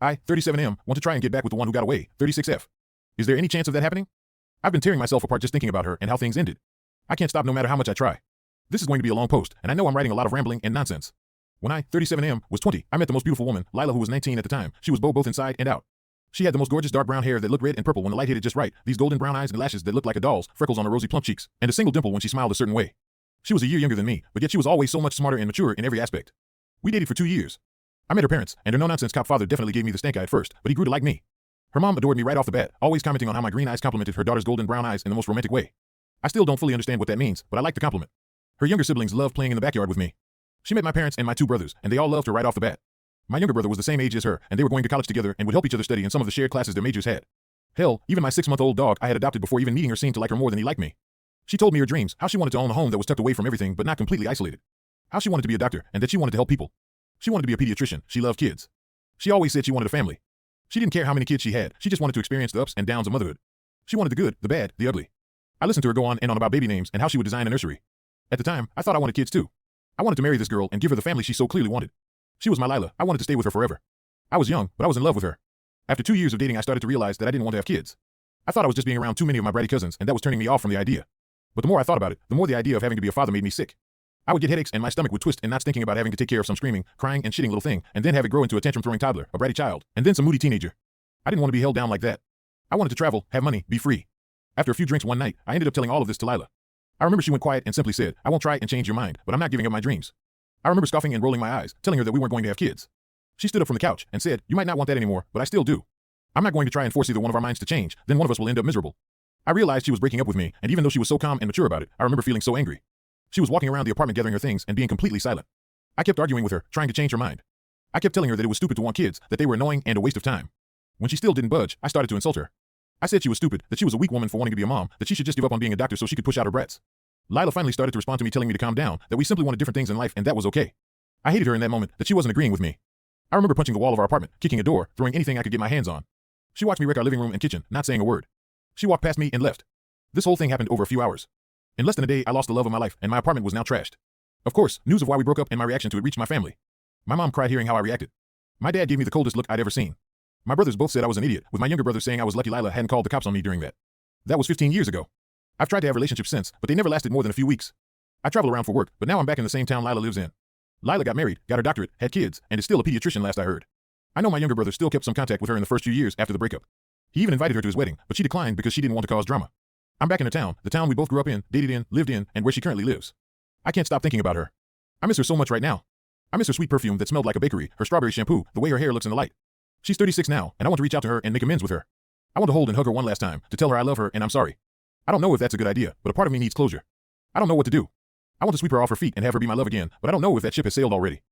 I, 37M, want to try and get back with the one who got away, 36F. Is there any chance of that happening? I've been tearing myself apart just thinking about her and how things ended. I can't stop no matter how much I try. This is going to be a long post, and I know I'm writing a lot of rambling and nonsense. When I, 37M, was 20, I met the most beautiful woman, Lila, who was 19 at the time. She was both inside and out. She had the most gorgeous dark brown hair that looked red and purple when the light hit it just right, these golden brown eyes and lashes that looked like a doll's, freckles on her rosy plump cheeks, and a single dimple when she smiled a certain way. She was a year younger than me, but yet she was always so much smarter and mature in every aspect. We dated for 2 years. I met her parents, and her no-nonsense cop father definitely gave me the stink eye at first, but he grew to like me. Her mom adored me right off the bat, always commenting on how my green eyes complimented her daughter's golden brown eyes in the most romantic way. I still don't fully understand what that means, but I like the compliment. Her younger siblings loved playing in the backyard with me. She met my parents and my 2 brothers, and they all loved her right off the bat. My younger brother was the same age as her, and they were going to college together and would help each other study in some of the shared classes their majors had. Hell, even my 6-month-old dog I had adopted before even meeting her seemed to like her more than he liked me. She told me her dreams, how she wanted to own a home that was tucked away from everything but not completely isolated. How she wanted to be a doctor, and that she wanted to help people. She wanted to be a pediatrician, she loved kids. She always said she wanted a family. She didn't care how many kids she had, she just wanted to experience the ups and downs of motherhood. She wanted the good, the bad, the ugly. I listened to her go on and on about baby names and how she would design a nursery. At the time, I thought I wanted kids too. I wanted to marry this girl and give her the family she so clearly wanted. She was my Lila, I wanted to stay with her forever. I was young, but I was in love with her. After 2 years of dating, I started to realize that I didn't want to have kids. I thought I was just being around too many of my bratty cousins, and that was turning me off from the idea. But the more I thought about it, the more the idea of having to be a father made me sick. I would get headaches and my stomach would twist and not thinking about having to take care of some screaming, crying, and shitting little thing, and then have it grow into a tantrum-throwing toddler, a bratty child, and then some moody teenager. I didn't want to be held down like that. I wanted to travel, have money, be free. After a few drinks one night, I ended up telling all of this to Lila. I remember she went quiet and simply said, I won't try and change your mind, but I'm not giving up my dreams. I remember scoffing and rolling my eyes, telling her that we weren't going to have kids. She stood up from the couch and said, you might not want that anymore, but I still do. I'm not going to try and force either one of our minds to change, then one of us will end up miserable. I realized she was breaking up with me, and even though she was so calm and mature about it, I remember feeling so angry. She was walking around the apartment gathering her things and being completely silent. I kept arguing with her, trying to change her mind. I kept telling her that it was stupid to want kids, that they were annoying and a waste of time. When she still didn't budge, I started to insult her. I said she was stupid, that she was a weak woman for wanting to be a mom, that she should just give up on being a doctor so she could push out her brats. Lila finally started to respond to me telling me to calm down, that we simply wanted different things in life and that was okay. I hated her in that moment, that she wasn't agreeing with me. I remember punching the wall of our apartment, kicking a door, throwing anything I could get my hands on. She watched me wreck our living room and kitchen, not saying a word. She walked past me and left. This whole thing happened over a few hours. In less than a day, I lost the love of my life, and my apartment was now trashed. Of course, news of why we broke up and my reaction to it reached my family. My mom cried hearing how I reacted. My dad gave me the coldest look I'd ever seen. My brothers both said I was an idiot, with my younger brother saying I was lucky Lila hadn't called the cops on me during that. That was 15 years ago. I've tried to have relationships since, but they never lasted more than a few weeks. I travel around for work, but now I'm back in the same town Lila lives in. Lila got married, got her doctorate, had kids, and is still a pediatrician last I heard. I know my younger brother still kept some contact with her in the first few years after the breakup. He even invited her to his wedding, but she declined because she didn't want to cause drama. I'm back in the town we both grew up in, dated in, lived in, and where she currently lives. I can't stop thinking about her. I miss her so much right now. I miss her sweet perfume that smelled like a bakery, her strawberry shampoo, the way her hair looks in the light. She's 36 now, and I want to reach out to her and make amends with her. I want to hold and hug her one last time, to tell her I love her and I'm sorry. I don't know if that's a good idea, but a part of me needs closure. I don't know what to do. I want to sweep her off her feet and have her be my love again, but I don't know if that ship has sailed already.